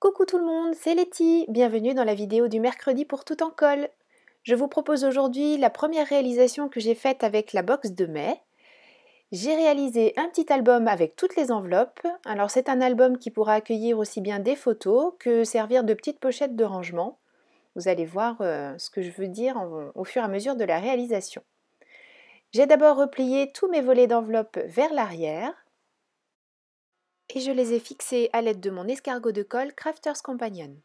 Coucou tout le monde, c'est Letty, bienvenue dans la vidéo du mercredi pour tout en colle. Je vous propose aujourd'hui la première réalisation que j'ai faite avec la box de mai. J'ai réalisé un petit album avec toutes les enveloppes. Alors c'est un album qui pourra accueillir aussi bien des photos que servir de petites pochettes de rangement. Vous allez voir ce que je veux dire au fur et à mesure de la réalisation. J'ai d'abord replié tous mes volets d'enveloppes vers l'arrière et je les ai fixés à l'aide de mon escargot de colle Crafters Companion.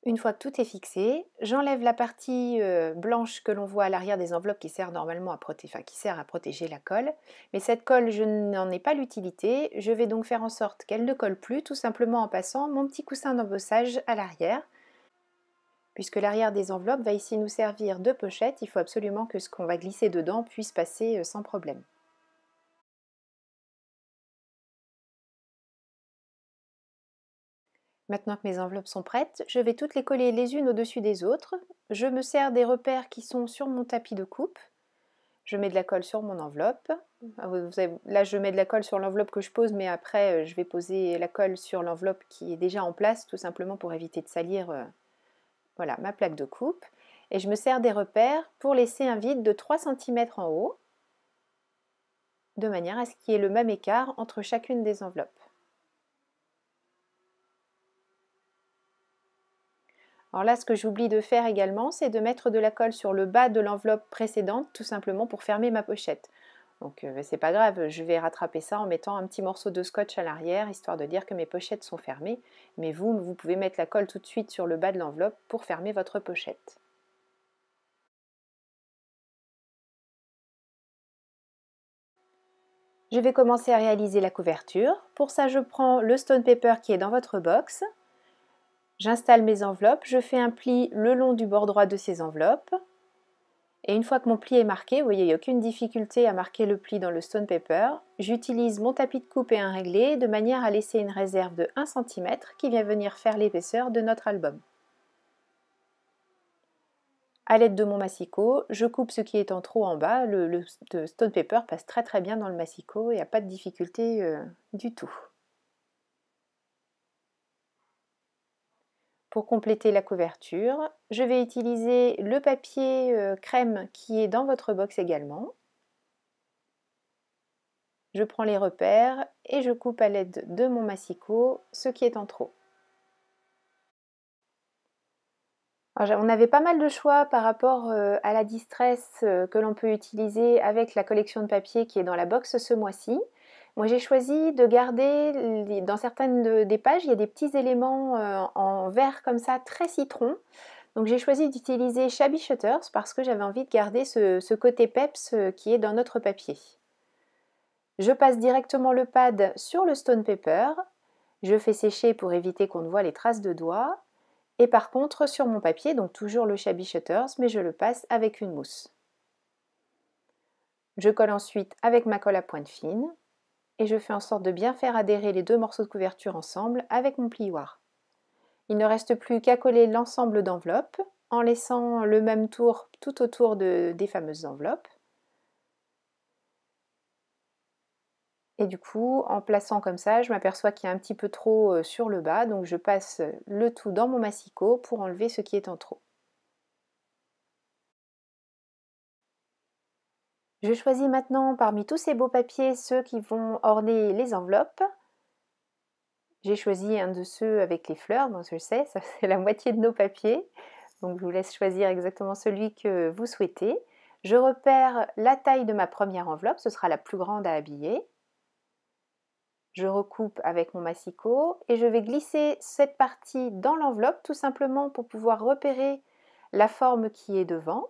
Une fois que tout est fixé, j'enlève la partie blanche que l'on voit à l'arrière des enveloppes qui sert normalement qui sert à protéger la colle. Mais cette colle, je n'en ai pas l'utilité. Je vais donc faire en sorte qu'elle ne colle plus, tout simplement en passant mon petit coussin d'embossage à l'arrière. Puisque l'arrière des enveloppes va ici nous servir de pochette, il faut absolument que ce qu'on va glisser dedans puisse passer sans problème. Maintenant que mes enveloppes sont prêtes, je vais toutes les coller les unes au-dessus des autres. Je me sers des repères qui sont sur mon tapis de coupe. Je mets de la colle sur mon enveloppe. Là, je mets de la colle sur l'enveloppe que je pose, mais après, je vais poser la colle sur l'enveloppe qui est déjà en place, tout simplement pour éviter de salir voilà, ma plaque de coupe. Et je me sers des repères pour laisser un vide de 3 cm en haut, de manière à ce qu'il y ait le même écart entre chacune des enveloppes. Alors là, ce que j'oublie de faire également, c'est de mettre de la colle sur le bas de l'enveloppe précédente, tout simplement pour fermer ma pochette. Donc c'est pas grave, je vais rattraper ça en mettant un petit morceau de scotch à l'arrière, histoire de dire que mes pochettes sont fermées. Mais vous pouvez mettre la colle tout de suite sur le bas de l'enveloppe pour fermer votre pochette. Je vais commencer à réaliser la couverture. Pour ça, je prends le stone paper qui est dans votre box. J'installe mes enveloppes, je fais un pli le long du bord droit de ces enveloppes. Et une fois que mon pli est marqué, vous voyez, il n'y a aucune difficulté à marquer le pli dans le stone paper. J'utilise mon tapis de coupe et un réglé de manière à laisser une réserve de 1 cm qui vient venir faire l'épaisseur de notre album. À l'aide de mon massicot, je coupe ce qui est en trop en bas. Le stone paper passe très bien dans le massicot, il n'y a pas de difficulté du tout. Pour compléter la couverture, je vais utiliser le papier crème qui est dans votre box également. Je prends les repères et je coupe à l'aide de mon massicot ce qui est en trop. Alors, on avait pas mal de choix par rapport à la distress que l'on peut utiliser avec la collection de papier qui est dans la box ce mois-ci. Moi j'ai choisi de garder, dans certaines des pages, il y a des petits éléments en vert comme ça, très citron. Donc j'ai choisi d'utiliser Shabby Shutters parce que j'avais envie de garder ce côté peps qui est dans notre papier. Je passe directement le pad sur le stone paper, je fais sécher pour éviter qu'on ne voit les traces de doigts, et par contre sur mon papier, donc toujours le Shabby Shutters, mais je le passe avec une mousse. Je colle ensuite avec ma colle à pointe fine, et je fais en sorte de bien faire adhérer les deux morceaux de couverture ensemble avec mon plioir. Il ne reste plus qu'à coller l'ensemble d'enveloppes, en laissant le même tour tout autour des fameuses enveloppes. Et du coup, en plaçant comme ça, je m'aperçois qu'il y a un petit peu trop sur le bas, donc je passe le tout dans mon massicot pour enlever ce qui est en trop. Je choisis maintenant parmi tous ces beaux papiers ceux qui vont orner les enveloppes. J'ai choisi un de ceux avec les fleurs, donc je sais, ça c'est la moitié de nos papiers. Donc je vous laisse choisir exactement celui que vous souhaitez. Je repère la taille de ma première enveloppe, ce sera la plus grande à habiller. Je recoupe avec mon massicot et je vais glisser cette partie dans l'enveloppe tout simplement pour pouvoir repérer la forme qui est devant.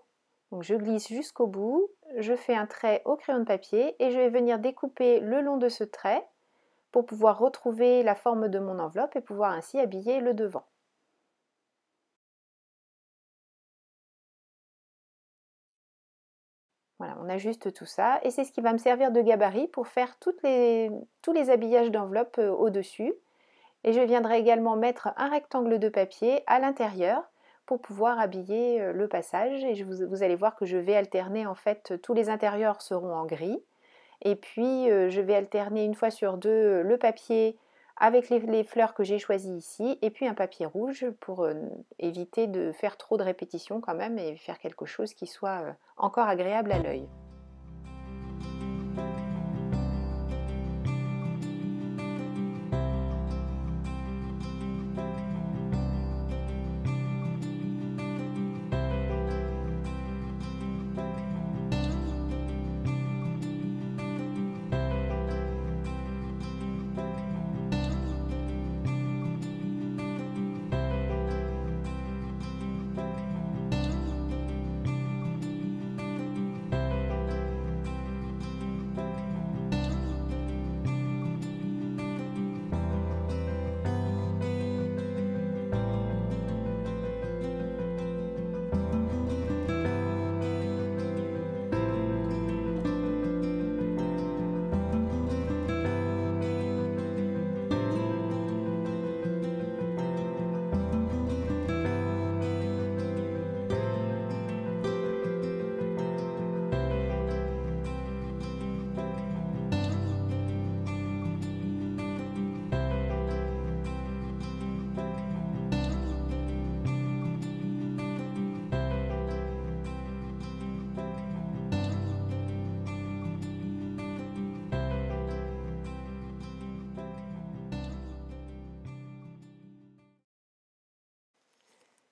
Donc je glisse jusqu'au bout, je fais un trait au crayon de papier et je vais venir découper le long de ce trait pour pouvoir retrouver la forme de mon enveloppe et pouvoir ainsi habiller le devant. Voilà, on ajuste tout ça et c'est ce qui va me servir de gabarit pour faire tous les habillages d'enveloppe au-dessus. Et je viendrai également mettre un rectangle de papier à l'intérieur pour pouvoir habiller le passage. Et vous allez voir que je vais alterner, en fait, tous les intérieurs seront en gris. Et puis je vais alterner une fois sur deux le papier avec les fleurs que j'ai choisies ici, et puis un papier rouge pour éviter de faire trop de répétitions quand même et faire quelque chose qui soit encore agréable à l'œil.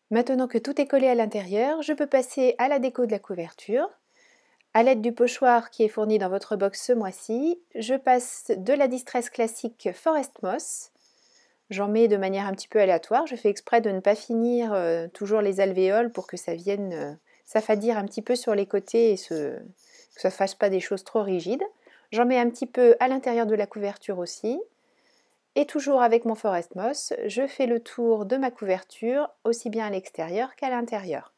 Maintenant que tout est collé à l'intérieur, je peux passer à la déco de la couverture. À l'aide du pochoir qui est fourni dans votre box ce mois-ci, je passe de la Distress classique Forest Moss. J'en mets de manière un petit peu aléatoire, je fais exprès de ne pas finir toujours les alvéoles pour que ça vienne s'affadir un petit peu sur les côtés et que ça ne fasse pas des choses trop rigides. J'en mets un petit peu à l'intérieur de la couverture aussi. Et toujours avec mon Forest Moss, je fais le tour de ma couverture, aussi bien à l'extérieur qu'à l'intérieur.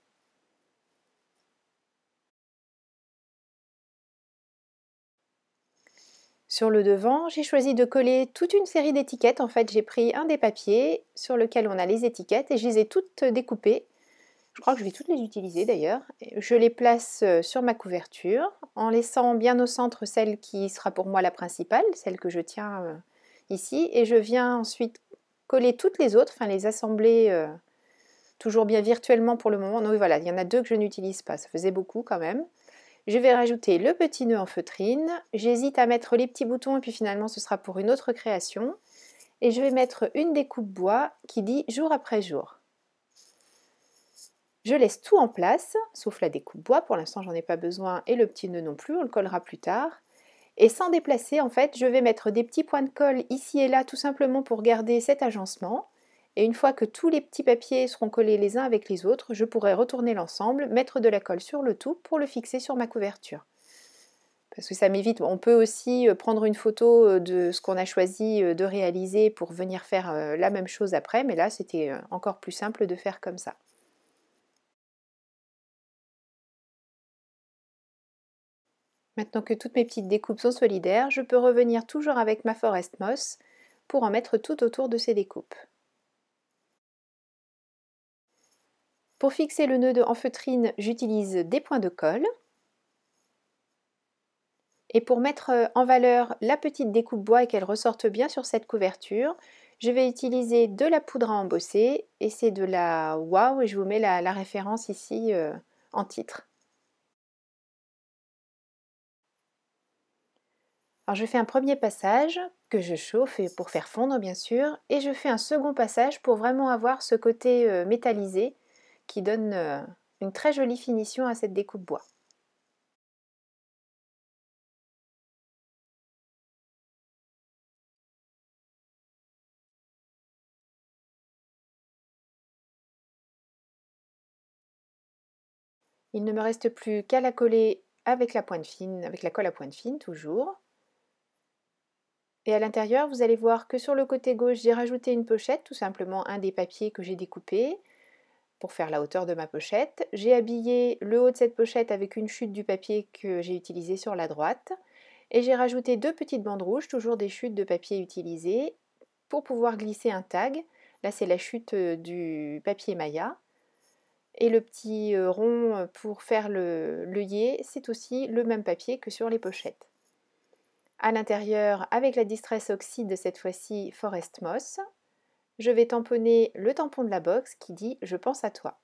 Sur le devant, j'ai choisi de coller toute une série d'étiquettes. En fait, j'ai pris un des papiers sur lequel on a les étiquettes et je les ai toutes découpées. Je crois que je vais toutes les utiliser d'ailleurs. Je les place sur ma couverture en laissant bien au centre celle qui sera pour moi la principale, celle que je tiens ici. Et je viens ensuite coller toutes les autres, enfin les assembler toujours bien virtuellement pour le moment. Donc voilà, il y en a deux que je n'utilise pas, ça faisait beaucoup quand même. Je vais rajouter le petit nœud en feutrine. J'hésite à mettre les petits boutons et puis finalement ce sera pour une autre création. Et je vais mettre une découpe bois qui dit jour après jour. Je laisse tout en place, sauf la découpe bois, pour l'instant j'en ai pas besoin, et le petit nœud non plus, on le collera plus tard. Et sans déplacer, en fait, je vais mettre des petits points de colle ici et là, tout simplement pour garder cet agencement. Et une fois que tous les petits papiers seront collés les uns avec les autres, je pourrai retourner l'ensemble, mettre de la colle sur le tout pour le fixer sur ma couverture. Parce que ça m'évite, on peut aussi prendre une photo de ce qu'on a choisi de réaliser pour venir faire la même chose après, mais là c'était encore plus simple de faire comme ça. Maintenant que toutes mes petites découpes sont solidaires, je peux revenir toujours avec ma Forest Moss pour en mettre tout autour de ces découpes. Pour fixer le nœud en feutrine, j'utilise des points de colle. Et pour mettre en valeur la petite découpe bois et qu'elle ressorte bien sur cette couverture, je vais utiliser de la poudre à embosser et c'est de la Wow et je vous mets la référence ici en titre. Alors je fais un premier passage que je chauffe pour faire fondre bien sûr et je fais un second passage pour vraiment avoir ce côté métallisé qui donne une très jolie finition à cette découpe bois. Il ne me reste plus qu'à la coller avec la pointe fine, avec la colle à pointe fine toujours. Et à l'intérieur, vous allez voir que sur le côté gauche, j'ai rajouté une pochette, tout simplement un des papiers que j'ai découpé pour faire la hauteur de ma pochette. J'ai habillé le haut de cette pochette avec une chute du papier que j'ai utilisé sur la droite. Et j'ai rajouté deux petites bandes rouges, toujours des chutes de papier utilisées, pour pouvoir glisser un tag. Là, c'est la chute du papier Maya. Et le petit rond pour faire le yé, c'est aussi le même papier que sur les pochettes. À l'intérieur, avec la Distress Oxide cette fois-ci Forest Moss, je vais tamponner le tampon de la box qui dit « Je pense à toi ».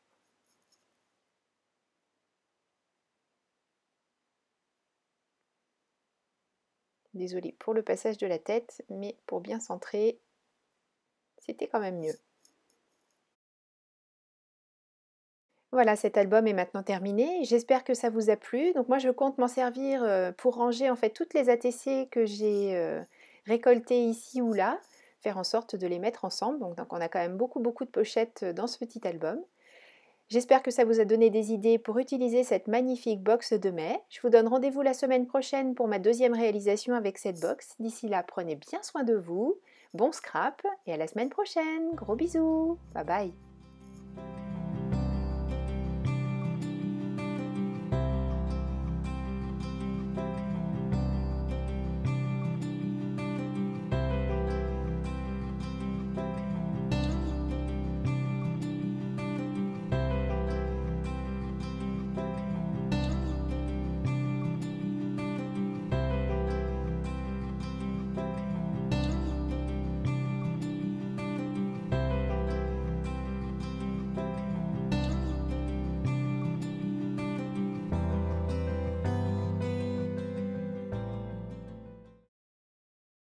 Désolée pour le passage de la tête, mais pour bien centrer, c'était quand même mieux. Voilà, cet album est maintenant terminé. J'espère que ça vous a plu. Donc moi, je compte m'en servir pour ranger en fait toutes les ATC que j'ai récoltées ici ou là, faire en sorte de les mettre ensemble. Donc on a quand même beaucoup de pochettes dans ce petit album. J'espère que ça vous a donné des idées pour utiliser cette magnifique box de mai. Je vous donne rendez-vous la semaine prochaine pour ma deuxième réalisation avec cette box. D'ici là, prenez bien soin de vous. Bon scrap et à la semaine prochaine. Gros bisous. Bye bye.